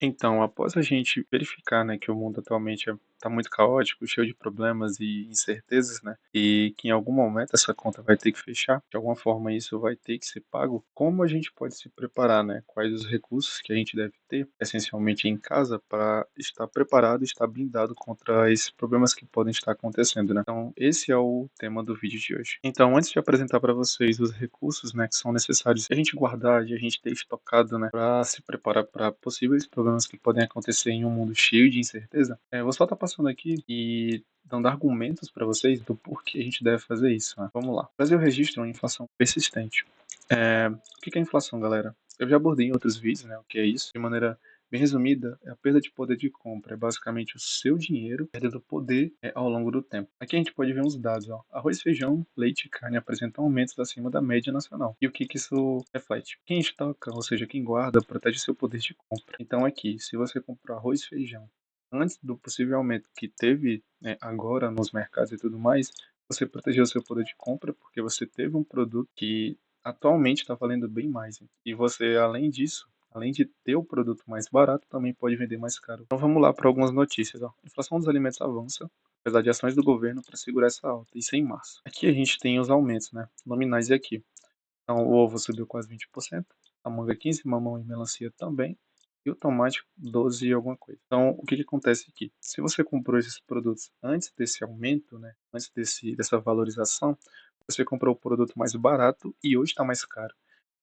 Então, após a gente verificar, né, que o mundo atualmente está muito caótico, cheio de problemas e incertezas, né, e que em algum momento essa conta vai ter que fechar, de alguma forma isso vai ter que ser pago, como a gente pode se preparar, né? Quais os recursos que a gente deve ter, essencialmente em casa, para estar preparado e estar blindado contra esses problemas que podem estar acontecendo, né? Então, esse é o tema do vídeo de hoje. Então, antes de apresentar para vocês os recursos, né, que são necessários de a gente guardar, de a gente ter estocado, né, para se preparar para possíveis problemas que podem acontecer em um mundo cheio de incerteza, vou só estar passando aqui e dando argumentos para vocês do porquê a gente deve fazer isso, né? Vamos lá. O Brasil registra uma inflação persistente. O que é inflação, galera? Eu já abordei em outros vídeos, né, o que é isso. De maneira bem resumida, é a perda de poder de compra. É basicamente o seu dinheiro perdendo poder ao longo do tempo. Aqui a gente pode ver uns dados. Ó. Arroz, feijão, leite e carne apresentam aumentos acima da média nacional. E o que isso reflete? Quem estoca, ou seja, quem guarda, protege seu poder de compra. Então aqui, se você comprou arroz e feijão antes do possível aumento que teve agora nos mercados e tudo mais, você protegeu seu poder de compra porque você teve um produto que atualmente está valendo bem mais. Hein? E você, além disso, além de ter o produto mais barato, também pode vender mais caro. Então vamos lá para algumas notícias. Ó. A inflação dos alimentos avança, apesar de ações do governo para segurar essa alta. Isso é em março. Aqui a gente tem os aumentos, né? Nominais aqui. Então o ovo subiu quase 20%, a manga 15%, mamão e melancia também, e o tomate 12 e alguma coisa. Então o que acontece aqui? Se você comprou esses produtos antes desse aumento, né? Antes dessa valorização, você comprou o produto mais barato e hoje está mais caro.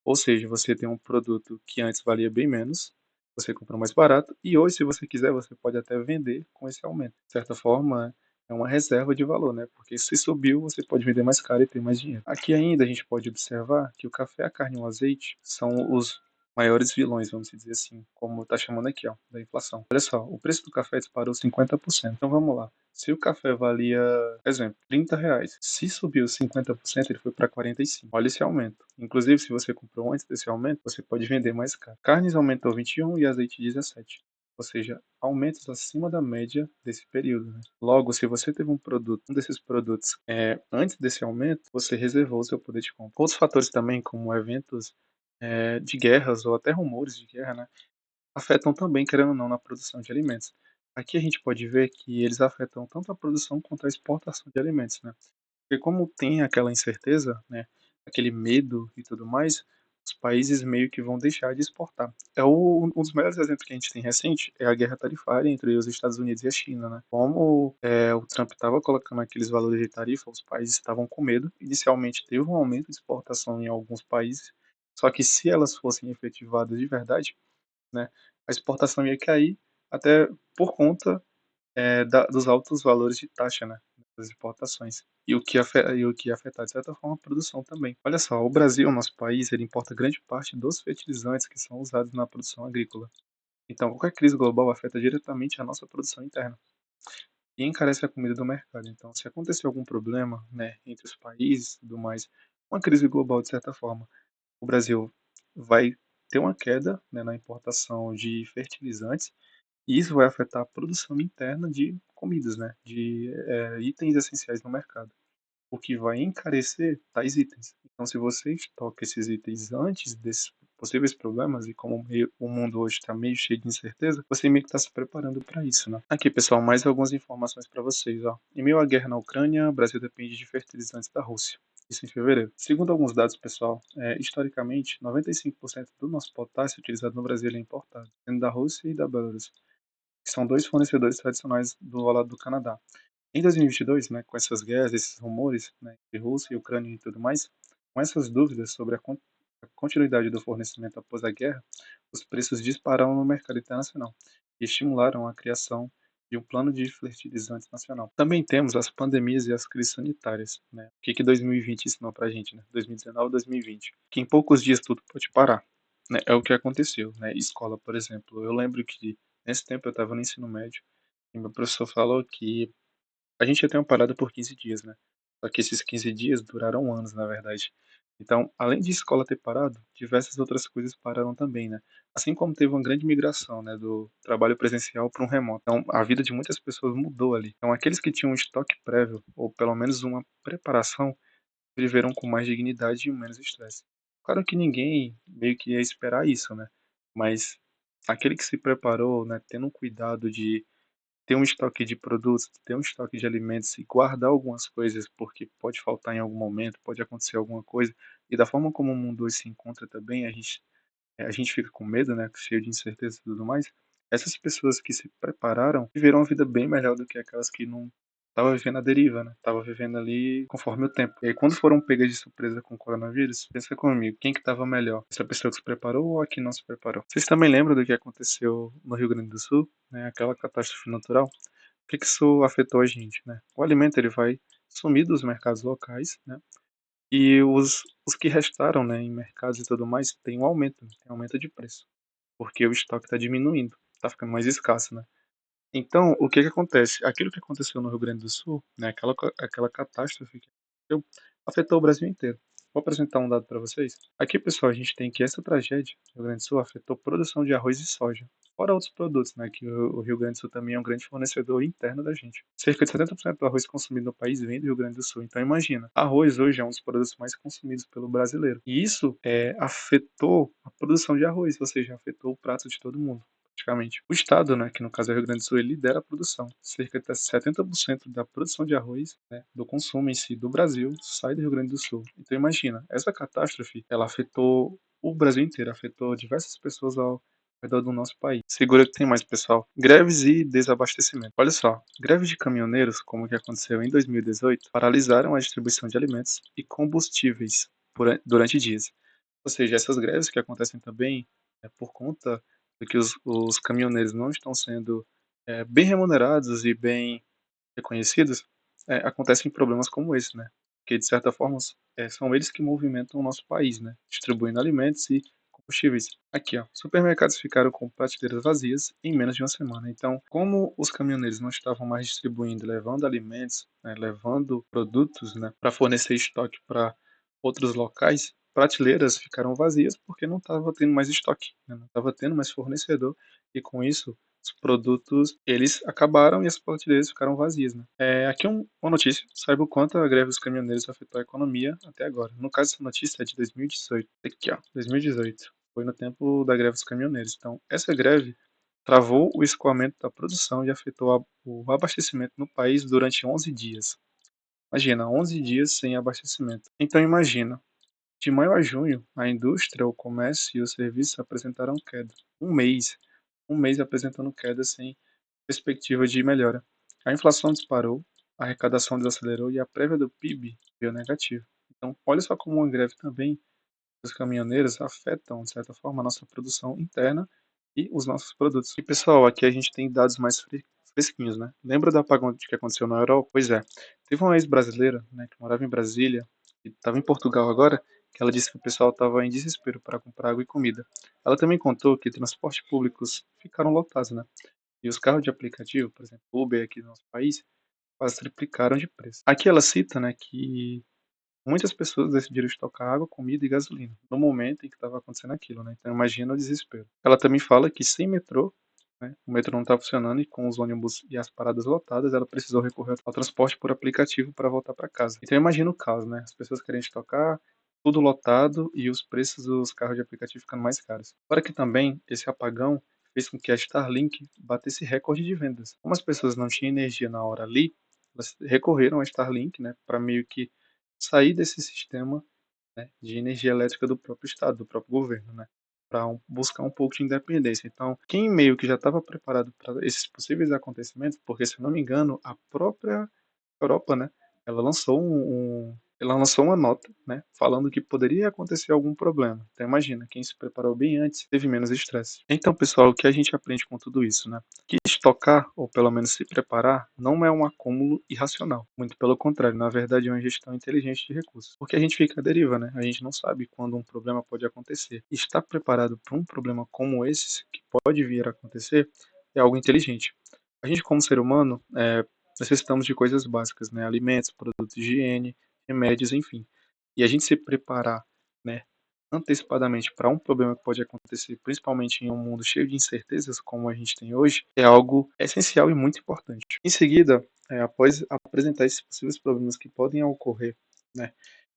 Ou seja, você tem um produto que antes valia bem menos, você comprou mais barato, e hoje, se você quiser, você pode até vender com esse aumento. De certa forma, é uma reserva de valor, né? Porque se subiu, você pode vender mais caro e ter mais dinheiro. Aqui ainda a gente pode observar que o café, a carne e o azeite são os maiores vilões, vamos dizer assim, como está chamando aqui, ó, da inflação. Olha só, o preço do café disparou 50%. Então vamos lá. Se o café valia, por exemplo, R$ 30, se subiu 50%, ele foi para 45. Olha esse aumento. Inclusive, se você comprou antes desse aumento, você pode vender mais caro. Carnes aumentou 21 e azeite 17. Ou seja, aumentos acima da média desse período. Né? Logo, se você teve um desses produtos antes desse aumento, você reservou o seu poder de compra. Outros fatores também, como eventos de guerras ou até rumores de guerra, né? Afetam também, querendo ou não, na produção de alimentos. Aqui a gente pode ver que eles afetam tanto a produção quanto a exportação de alimentos, né? Porque como tem aquela incerteza, né, aquele medo e tudo mais, os países meio que vão deixar de exportar. Um dos melhores exemplos que a gente tem recente é a guerra tarifária entre os Estados Unidos e a China, né? Como o Trump estava colocando aqueles valores de tarifa, os países estavam com medo. Inicialmente teve um aumento de exportação em alguns países, só que se elas fossem efetivadas de verdade, né, a exportação ia cair até por conta dos altos valores de taxa, né, das exportações. E o que ia afetar, de certa forma, a produção também. Olha só, o Brasil, nosso país, ele importa grande parte dos fertilizantes que são usados na produção agrícola. Então, qualquer crise global afeta diretamente a nossa produção interna e encarece a comida do mercado. Então, se acontecer algum problema, né, entre os países e tudo mais, uma crise global, de certa forma, o Brasil vai ter uma queda, né, na importação de fertilizantes e isso vai afetar a produção interna de comidas, né, de itens essenciais no mercado, o que vai encarecer tais itens. Então, se você estoca esses itens antes desses possíveis problemas, e como o mundo hoje está meio cheio de incerteza, você meio que está se preparando para isso, né? Aqui, pessoal, mais algumas informações para vocês. Ó. Em meio à guerra na Ucrânia, o Brasil depende de fertilizantes da Rússia. Isso em fevereiro. Segundo alguns dados, pessoal, historicamente, 95% do nosso potássio utilizado no Brasil é importado, sendo da Rússia e da Belarus, que são dois fornecedores tradicionais do lado do Canadá. Em 2022, né, com essas guerras, esses rumores, né, de Rússia e Ucrânia e tudo mais, com essas dúvidas sobre a continuidade do fornecimento após a guerra, os preços dispararam no mercado internacional e estimularam a criação de um plano de fertilizantes nacional. Também temos as pandemias e as crises sanitárias. Né? O que 2020 ensinou para a gente? Né? 2019 e 2020. Que em poucos dias tudo pode parar. Né? É o que aconteceu. Né? Escola, por exemplo. Eu lembro que nesse tempo eu estava no ensino médio e meu professor falou que a gente ia ter uma parada por 15 dias, né? Só que esses 15 dias duraram anos, na verdade. Então, além de escola ter parado, diversas outras coisas pararam também, né? Assim como teve uma grande migração, né, do trabalho presencial para um remoto. Então, a vida de muitas pessoas mudou ali. Então, aqueles que tinham um estoque prévio, ou pelo menos uma preparação, viveram com mais dignidade e menos estresse. Claro que ninguém meio que ia esperar isso, né? Mas aquele que se preparou, né, tendo um cuidado de ter um estoque de produtos, ter um estoque de alimentos e guardar algumas coisas, porque pode faltar em algum momento, pode acontecer alguma coisa, e da forma como o mundo hoje se encontra também, a gente fica com medo, né, cheio de incerteza e tudo mais. Essas pessoas que se prepararam viveram uma vida bem melhor do que aquelas que não estavam vivendo à deriva, né, estavam vivendo ali conforme o tempo. E aí quando foram pegas de surpresa com o coronavírus, pensa comigo, quem que estava melhor? Essa pessoa que se preparou ou a que não se preparou? Vocês também lembram do que aconteceu no Rio Grande do Sul, né, aquela catástrofe natural? O que que isso afetou a gente, né? O alimento ele vai sumir dos mercados locais, né? E os que restaram, né, em mercados e tudo mais, tem um aumento, né, tem aumento de preço, porque o estoque está diminuindo, está ficando mais escasso, né. Então, o que que acontece? Aquilo que aconteceu no Rio Grande do Sul, né, aquela catástrofe que aconteceu, afetou o Brasil inteiro. Vou apresentar um dado para vocês. Aqui, pessoal, a gente tem que essa tragédia no Rio Grande do Sul afetou a produção de arroz e soja, fora outros produtos, né, que o Rio Grande do Sul também é um grande fornecedor interno da gente. Cerca de 70% do arroz consumido no país vem do Rio Grande do Sul, então imagina, arroz hoje é um dos produtos mais consumidos pelo brasileiro. E isso, afetou a produção de arroz, ou seja, afetou o prato de todo mundo praticamente. O estado, né, que no caso é o Rio Grande do Sul, ele lidera a produção. Cerca de 70% da produção de arroz, né, do consumo em si do Brasil, sai do Rio Grande do Sul. Então imagina, essa catástrofe, ela afetou o Brasil inteiro, afetou diversas pessoas ao redor do nosso país. Segura que tem mais, pessoal. Greves e desabastecimento. Olha só, greves de caminhoneiros, como o que aconteceu em 2018, paralisaram a distribuição de alimentos e combustíveis durante dias. Ou seja, essas greves que acontecem também é por conta de que os caminhoneiros não estão sendo bem remunerados e bem reconhecidos, acontecem problemas como esse, né? Porque, de certa forma, são eles que movimentam o nosso país, né? Distribuindo alimentos e combustíveis. Aqui, ó, supermercados ficaram com prateleiras vazias em menos de uma semana. Então, como os caminhoneiros não estavam mais distribuindo, levando alimentos, né, levando produtos, né, para fornecer estoque para outros locais, prateleiras ficaram vazias porque não estava tendo mais estoque, né, não estava tendo mais fornecedor e com isso os produtos, eles acabaram e as prateleiras ficaram vazias, né. Aqui uma notícia, saiba o quanto a greve dos caminhoneiros afetou a economia até agora. No caso, essa notícia é de 2018. Aqui, ó, 2018. Foi no tempo da greve dos caminhoneiros. Então, essa greve travou o escoamento da produção e afetou o abastecimento no país durante 11 dias. Imagina, 11 dias sem abastecimento. Então, imagina, de maio a junho, a indústria, o comércio e os serviços apresentaram queda. Um mês apresentando queda sem perspectiva de melhora. A inflação disparou, a arrecadação desacelerou e a prévia do PIB veio negativa. Então, olha só como uma greve também dos caminhoneiros afetam, de certa forma, a nossa produção interna e os nossos produtos. E, pessoal, aqui a gente tem dados mais fresquinhos, né? Lembra do apagão que aconteceu na Europa? Pois é. Teve uma ex-brasileira, né, que morava em Brasília, e estava em Portugal agora, que ela disse que o pessoal estava em desespero para comprar água e comida. Ela também contou que transportes públicos ficaram lotados, né? E os carros de aplicativo, por exemplo, Uber aqui no nosso país, quase triplicaram de preço. Aqui ela cita, né, que muitas pessoas decidiram estocar água, comida e gasolina no momento em que estava acontecendo aquilo, né? Então imagina o desespero. Ela também fala que sem metrô, né, o metrô não estava funcionando e com os ônibus e as paradas lotadas, ela precisou recorrer ao transporte por aplicativo para voltar para casa. Então imagina o caos, né? As pessoas querem estocar, tudo lotado e os preços dos carros de aplicativo ficando mais caros. Fora que também esse apagão fez com que a Starlink batesse recorde de vendas. Como as pessoas não tinham energia na hora ali, elas recorreram à Starlink, né, para meio que sair desse sistema, né, de energia elétrica do próprio estado, do próprio governo, né, para buscar um pouco de independência. Então, quem meio que já estava preparado para esses possíveis acontecimentos, porque se eu não me engano, a própria Europa, né, ela lançou uma nota, né, falando que poderia acontecer algum problema. Então imagina, quem se preparou bem antes teve menos estresse. Então, pessoal, o que a gente aprende com tudo isso, né? Que estocar, ou pelo menos se preparar, não é um acúmulo irracional. Muito pelo contrário, na verdade é uma gestão inteligente de recursos. Porque a gente fica à deriva, né? A gente não sabe quando um problema pode acontecer. E estar preparado para um problema como esse, que pode vir a acontecer, é algo inteligente. A gente, como ser humano, necessitamos de coisas básicas, né? Alimentos, produtos de higiene, remédios, enfim. E a gente se preparar, né, antecipadamente para um problema que pode acontecer, principalmente em um mundo cheio de incertezas como a gente tem hoje, é algo essencial e muito importante. Em seguida, após apresentar esses possíveis problemas que podem ocorrer, né,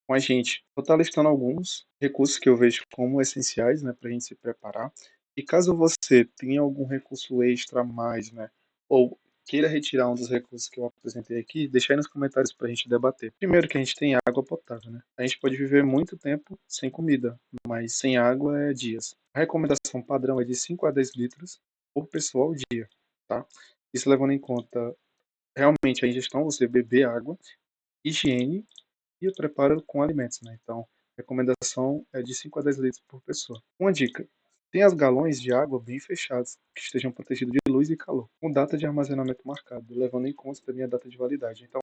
com a gente, vou estar listando alguns recursos que eu vejo como essenciais, né, para a gente se preparar. E caso você tenha algum recurso extra a mais, né, ou queira retirar um dos recursos que eu apresentei aqui, deixa aí nos comentários para a gente debater. Primeiro que a gente tem água potável, né? A gente pode viver muito tempo sem comida, mas sem água é dias. A recomendação padrão é de 5 a 10 litros por pessoa ao dia, tá? Isso levando em conta realmente a ingestão, você beber água, higiene e o preparo com alimentos, né? Então, a recomendação é de 5 a 10 litros por pessoa. Uma dica: tenha os galões de água bem fechados, que estejam protegidos de luz e calor, com data de armazenamento marcada, levando em conta também a data de validade. Então,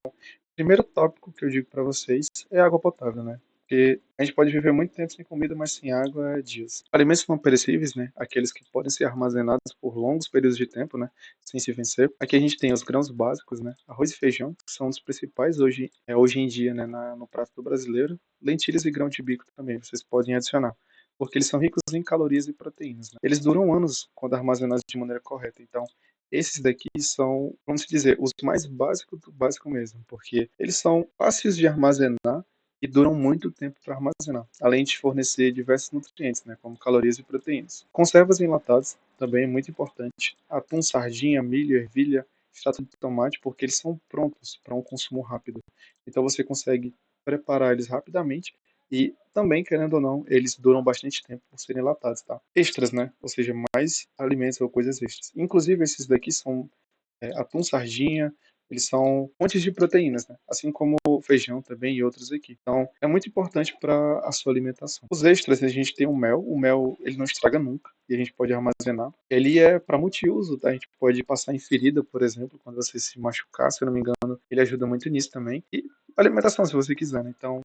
primeiro tópico que eu digo para vocês é água potável, né? Porque a gente pode viver muito tempo sem comida, mas sem água é dias. Alimentos não perecíveis, né? Aqueles que podem ser armazenados por longos períodos de tempo, né? Sem se vencer. Aqui a gente tem os grãos básicos, né? Arroz e feijão, que são os principais hoje em dia, né? No prato do brasileiro. Lentilhas e grão de bico também, vocês podem adicionar. Porque eles são ricos em calorias e proteínas, né? Eles duram anos quando armazenados de maneira correta. Então, esses daqui são, vamos dizer, os mais básicos do básico mesmo, porque eles são fáceis de armazenar e duram muito tempo para armazenar, além de fornecer diversos nutrientes, né, como calorias e proteínas. Conservas enlatadas também é muito importante. Atum, sardinha, milho, ervilha, extrato de tomate, porque eles são prontos para um consumo rápido. Então você consegue preparar eles rapidamente e também, querendo ou não, eles duram bastante tempo por serem enlatados, tá? Extras, né? Ou seja, mais alimentos ou coisas extras. Inclusive, esses daqui são atum, sardinha, eles são fontes de proteínas, né? Assim como o feijão também e outros aqui. Então, é muito importante para a sua alimentação. Os extras, a gente tem o mel, ele não estraga nunca e a gente pode armazenar. Ele é para multiuso, tá? A gente pode passar em ferida, por exemplo, quando você se machucar, se eu não me engano, ele ajuda muito nisso também. E alimentação, se você quiser, né? Então,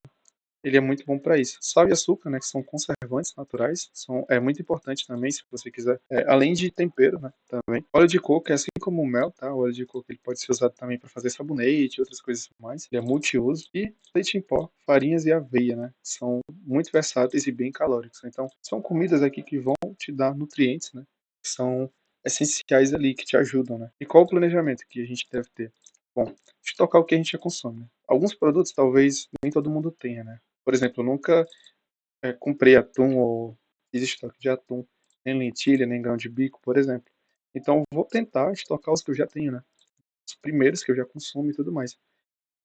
ele é muito bom para isso. Sal e açúcar, né, que são conservantes naturais, é muito importante também, se você quiser. Além de tempero, né, também. Óleo de coco é assim como o mel, tá? O óleo de coco ele pode ser usado também para fazer sabonete e outras coisas mais. Ele é multiuso. E leite em pó, farinhas e aveia, né? São muito versáteis e bem calóricos. Então, são comidas aqui que vão te dar nutrientes, né? Que são essenciais ali, que te ajudam, né? E qual o planejamento que a gente deve ter? Bom, estocar o que a gente já consome, né? Alguns produtos talvez nem todo mundo tenha, né? Por exemplo, eu nunca comprei atum ou fiz estoque de atum, nem lentilha, nem grão de bico, por exemplo. Então, vou tentar estocar os que eu já tenho, né? Os primeiros que eu já consumo e tudo mais.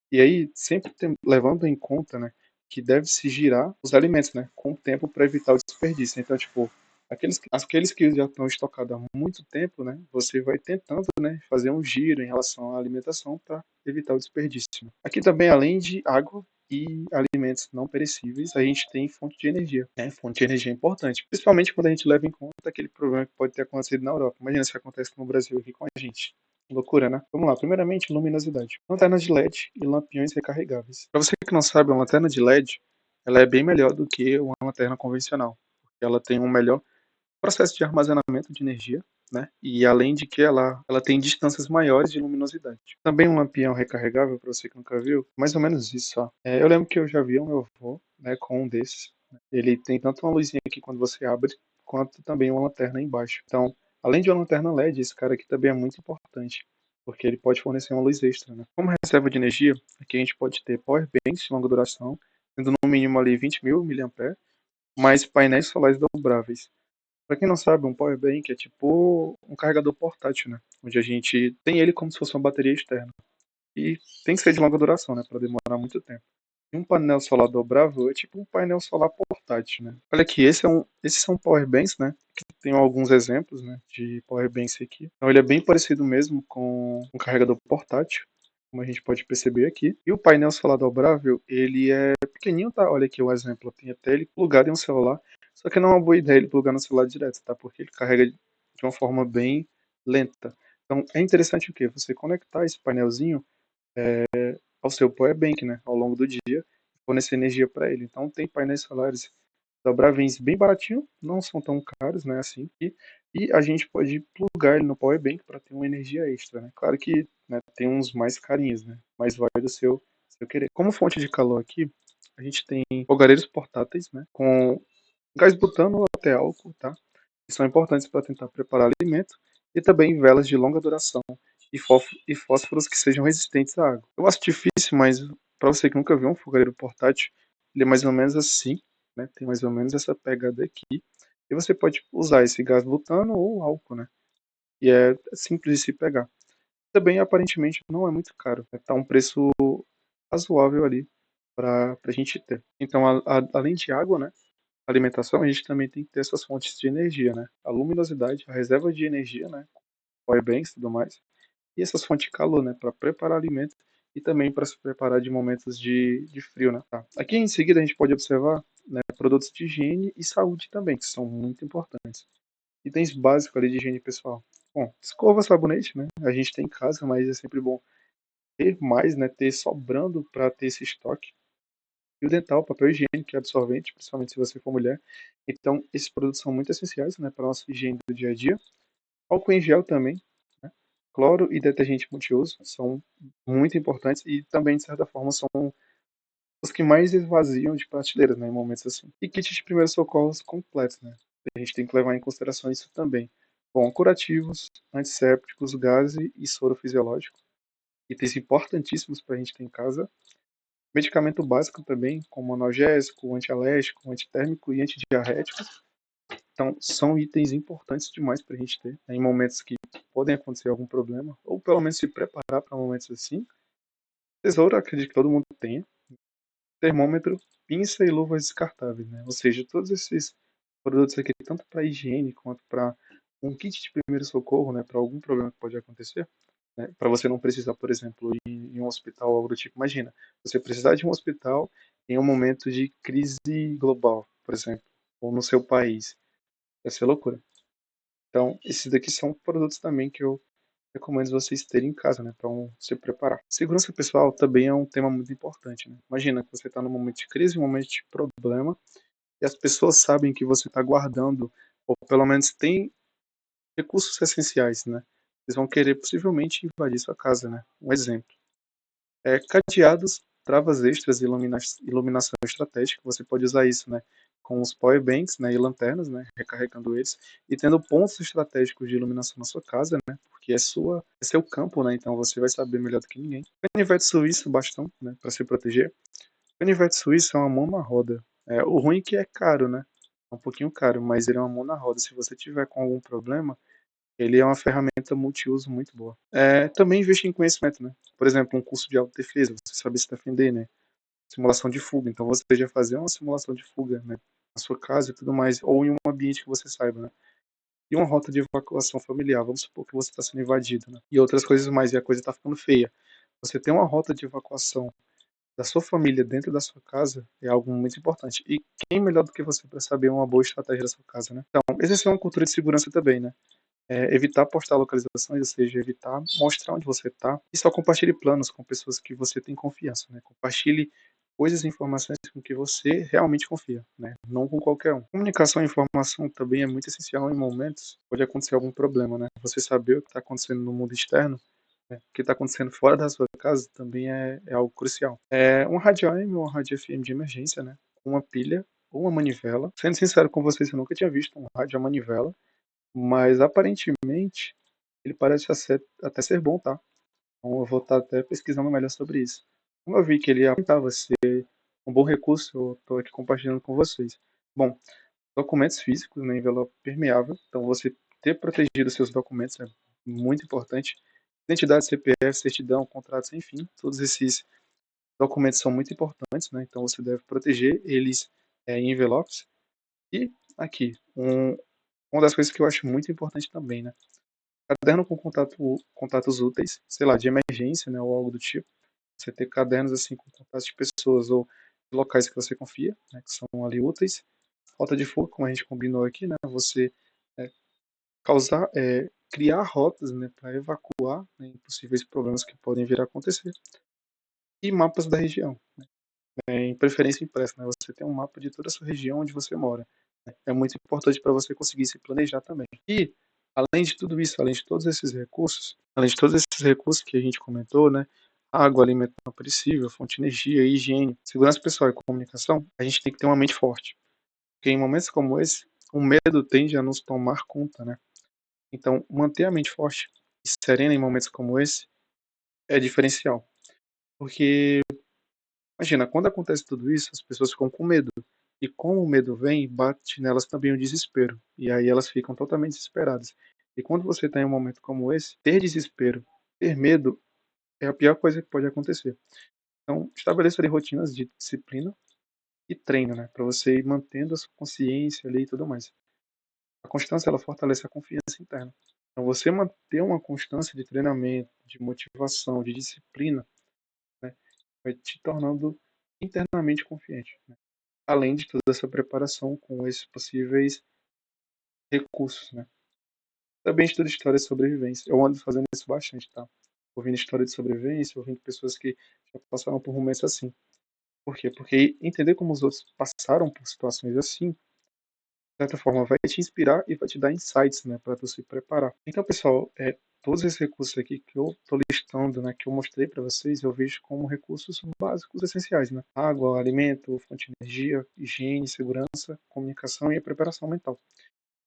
E aí, sempre levando em conta, né, que deve se girar os alimentos, né, com o tempo para evitar o desperdício. Então, tipo, aqueles que já estão estocados há muito tempo, né, você vai tentando, né, fazer um giro em relação à alimentação para evitar o desperdício. Aqui também, além de água e alimentos não perecíveis, a gente tem fonte de energia. Né? Fonte de energia é importante, principalmente quando a gente leva em conta aquele problema que pode ter acontecido na Europa. Imagina se acontece no Brasil aqui com a gente. Loucura, né? Vamos lá. Primeiramente, luminosidade. Lanternas de LED e lampiões recarregáveis. Para você que não sabe, uma lanterna de LED ela é bem melhor do que uma lanterna convencional. Porque ela tem um melhor processo de armazenamento de energia, né? E além de que ela tem distâncias maiores de luminosidade. Também um lampião recarregável, para você que nunca viu, mais ou menos isso, ó. Eu lembro que eu já vi o meu avô, né, com um desses. Ele tem tanto uma luzinha aqui quando você abre, quanto também uma lanterna embaixo. Então, além de uma lanterna LED, esse cara aqui também é muito importante, porque ele pode fornecer uma luz extra, né? Como reserva de energia, aqui a gente pode ter power banks de longa duração, tendo no mínimo ali 20.000 mAh, mais painéis solares dobráveis. Para quem não sabe, um power bank é tipo um carregador portátil, né? Onde a gente tem ele como se fosse uma bateria externa. E tem que ser de longa duração, né? Para demorar muito tempo. E um painel solar dobrável é tipo um painel solar portátil, né? Olha aqui, esses são power banks, né? Que tem alguns exemplos, né? De power banks aqui. Então ele é bem parecido mesmo com um carregador portátil, como a gente pode perceber aqui. E o painel solar dobrável, ele é pequenininho, tá? Olha aqui o exemplo. Tem até ele plugado em um celular. Só que não é uma boa ideia ele plugar no celular direto, tá? Porque ele carrega de uma forma bem lenta. Então é interessante o quê? Você conectar esse painelzinho ao seu power bank, né, ao longo do dia, fornecer energia para ele. Então tem painéis solares dobráveis bem baratinho, não são tão caros, né, assim, e a gente pode plugar ele no power bank para ter uma energia extra, né. Claro que, né, tem uns mais carinhos, né, mas vai do seu querer. Como fonte de calor aqui, a gente tem fogareiros portáteis, né, com gás butano ou até álcool, tá? Que são importantes para tentar preparar alimento, e também velas de longa duração e fósforos que sejam resistentes à água. Eu acho difícil, mas para você que nunca viu um fogareiro portátil, ele é mais ou menos assim, né? Tem mais ou menos essa pegada aqui. E você pode usar esse gás butano ou álcool, né? E é simples de se pegar. Também, aparentemente, não é muito caro. Tá um preço razoável ali para a gente ter. Então, além de água, né? Alimentação, a gente também tem que ter essas fontes de energia, né? A luminosidade, a reserva de energia, né? Powerbanks e tudo mais. E essas fontes de calor, né? Para preparar alimentos e também para se preparar de momentos de frio, né? Tá. Aqui em seguida a gente pode observar, né, produtos de higiene e saúde também, que são muito importantes. Itens básicos ali de higiene pessoal. Bom, escova, sabonete, né? A gente tem em casa, mas é sempre bom ter mais, né? Ter sobrando para ter esse estoque. Fio dental, papel higiênico, que é absorvente, principalmente se você for mulher. Então, esses produtos são muito essenciais, né, para a nossa higiene do dia a dia. Álcool em gel também, né? Cloro e detergente multiuso são muito importantes e também, de certa forma, são os que mais esvaziam de prateleiras, né, em momentos assim. E kit de primeiros socorros completos, né? A gente tem que levar em consideração isso também. Bom, curativos, antissépticos, gaze e soro fisiológico. Itens importantíssimos para a gente ter em casa. Medicamento básico também, como analgésico, antialérgico, antitérmico e antidiarrético. Então, são itens importantes demais para a gente ter, né, em momentos que podem acontecer algum problema, ou pelo menos se preparar para momentos assim. Tesoura, acredito que todo mundo tenha. Termômetro, pinça e luvas descartáveis, né? Ou seja, todos esses produtos aqui, tanto para higiene quanto para um kit de primeiro socorro, né, para algum problema que pode acontecer, né, para você não precisar, por exemplo, ir em um hospital ou algo do tipo. Imagina, você precisar de um hospital em um momento de crise global, por exemplo, ou no seu país. Vai ser loucura. Então, esses daqui são produtos também que eu recomendo vocês terem em casa, né, para se preparar. Segurança pessoal também é um tema muito importante, né? Imagina que você está num momento de crise, um momento de problema, e as pessoas sabem que você está guardando, ou pelo menos tem recursos essenciais, né? Eles vão querer possivelmente invadir sua casa, né? Um exemplo. Cadeados, travas extras e iluminação estratégica. Você pode usar isso, né, com os power banks, né, e lanternas, né, recarregando eles e tendo pontos estratégicos de iluminação na sua casa, né, porque é seu campo, né, então você vai saber melhor do que ninguém. Canivete suíço, bastão, né, para se proteger. Canivete suíço é uma mão na roda. O ruim é que é caro, né? É um pouquinho caro, mas ele é uma mão na roda. Se você tiver com algum problema, ele é uma ferramenta multiuso muito boa. Também investir em conhecimento, né? Por exemplo, um curso de autodefesa, você saber se defender, né? Simulação de fuga. Então você já fazer uma simulação de fuga, né? Na sua casa e tudo mais, ou em um ambiente que você saiba, né? E uma rota de evacuação familiar. Vamos supor que você está sendo invadido, né? E outras coisas mais, e a coisa está ficando feia. Você tem uma rota de evacuação da sua família dentro da sua casa é algo muito importante. E quem melhor do que você para saber uma boa estratégia da sua casa, né? Então, exercer uma cultura de segurança também, né? Evitar postar localizações, ou seja, evitar mostrar onde você está. E só compartilhe planos com pessoas que você tem confiança, né? Compartilhe coisas e informações com que você realmente confia, né? Não com qualquer um. Comunicação e informação também é muito essencial em momentos que pode acontecer algum problema, né? Você saber o que está acontecendo no mundo externo, né? O que está acontecendo fora da sua casa também é algo crucial. Um rádio AM ou um rádio FM de emergência, né? Com uma pilha ou uma manivela. Sendo sincero com vocês, eu nunca tinha visto um rádio a manivela, mas aparentemente ele parece até ser bom, tá? Então eu vou estar até pesquisando melhor sobre isso. Como eu vi que ele apontava ser um bom recurso, eu estou aqui compartilhando com vocês. Bom, documentos físicos no envelope permeável. Então você ter protegido seus documentos é muito importante. Identidade, CPF, certidão, contratos, enfim, todos esses documentos são muito importantes, né? Então você deve proteger eles em envelopes. E aqui, uma das coisas que eu acho muito importante também, né? Caderno com contatos úteis, sei lá, de emergência, né, ou algo do tipo. Você ter cadernos assim com contatos de pessoas ou de locais que você confia, né, que são ali úteis. Rota de fuga, como a gente combinou aqui, né, você é, criar rotas, né, para evacuar, né, possíveis problemas que podem vir a acontecer. E mapas da região, em preferência impresso, né, você tem um mapa de toda a sua região onde você mora. Né. É muito importante para você conseguir se planejar também. E além de tudo isso, além de todos esses recursos que a gente comentou, né, água, alimento não perecível, fonte de energia, higiene, segurança pessoal e comunicação, a gente tem que ter uma mente forte. Porque em momentos como esse, o medo tende a nos tomar conta, né? Então, manter a mente forte e serena em momentos como esse é diferencial. Porque, imagina, quando acontece tudo isso, as pessoas ficam com medo. E como o medo vem, bate nelas também o desespero. E aí elas ficam totalmente desesperadas. E quando você está em um momento como esse, ter desespero, ter medo é a pior coisa que pode acontecer. Então, estabeleça ali rotinas de disciplina e treino, né, para você ir mantendo a sua consciência ali e tudo mais. A constância, ela fortalece a confiança interna. Então, você manter uma constância de treinamento, de motivação, de disciplina, né, vai te tornando internamente confiante, né? Além de toda essa preparação com esses possíveis recursos, né? Também estudo história de sobrevivência. Eu ando fazendo isso bastante, tá? Ouvindo história de sobrevivência, ouvindo pessoas que já passaram por momentos assim. Por quê? Porque entender como os outros passaram por situações assim, de certa forma, vai te inspirar e vai te dar insights, né, para tu se preparar. Então, pessoal, todos esses recursos aqui que eu estou listando, né, que eu mostrei para vocês, eu vejo como recursos básicos essenciais, né? Água, alimento, fonte de energia, higiene, segurança, comunicação e a preparação mental.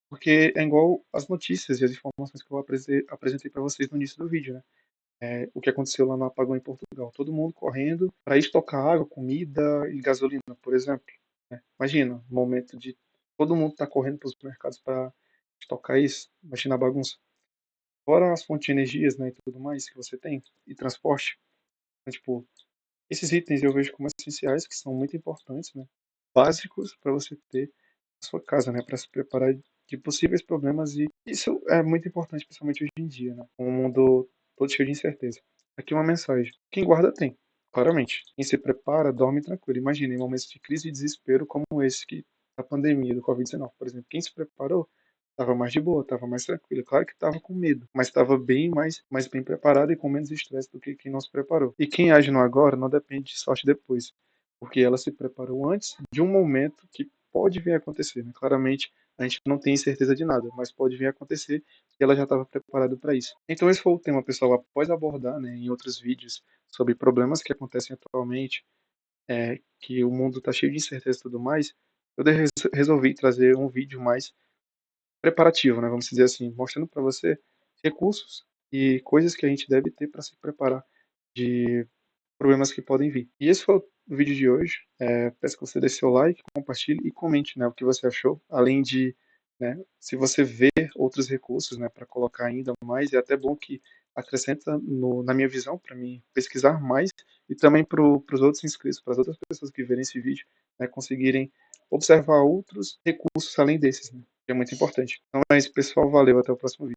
Porque é igual as notícias e as informações que eu apresentei para vocês no início do vídeo, né? O que aconteceu lá no apagão em Portugal. Todo mundo correndo para estocar água, comida e gasolina, por exemplo, né? Imagina, um momento de todo mundo tá correndo para os mercados para estocar isso. Imagina a bagunça. Fora as fontes de energias, né, e tudo mais que você tem, e transporte. Então, tipo, esses itens eu vejo como essenciais, que são muito importantes, né? Básicos para você ter na sua casa, né? Para se preparar de possíveis problemas. E isso é muito importante, principalmente hoje em dia, né? Com um mundo todo cheio de incerteza. Aqui uma mensagem. Quem guarda tem, claramente. Quem se prepara, dorme tranquilo. Imagina, em momentos de crise e desespero como esse que a pandemia do Covid-19, por exemplo. Quem se preparou estava mais de boa, estava mais tranquilo. Claro que estava com medo, mas estava bem mais bem preparado e com menos estresse do que quem não se preparou. E quem age no agora não depende de sorte depois, porque ela se preparou antes de um momento que pode vir a acontecer, né? Claramente a gente não tem certeza de nada, mas pode vir a acontecer e ela já estava preparada para isso. Então esse foi o tema, pessoal, após abordar, né, em outros vídeos sobre problemas que acontecem atualmente, que o mundo está cheio de incerteza e tudo mais, eu resolvi trazer um vídeo mais preparativo, né, vamos dizer assim, mostrando para você recursos e coisas que a gente deve ter para se preparar de problemas que podem vir. E esse foi o vídeo de hoje. Peço que você dê seu like, compartilhe e comente, né, o que você achou. Além de, né, se você vê outros recursos, né, para colocar ainda mais, é até bom que acrescenta na minha visão para mim pesquisar mais e também para os outros inscritos, para as outras pessoas que verem esse vídeo, né, conseguirem observar outros recursos além desses, né, que é muito importante. Então é isso, pessoal. Valeu, até o próximo vídeo.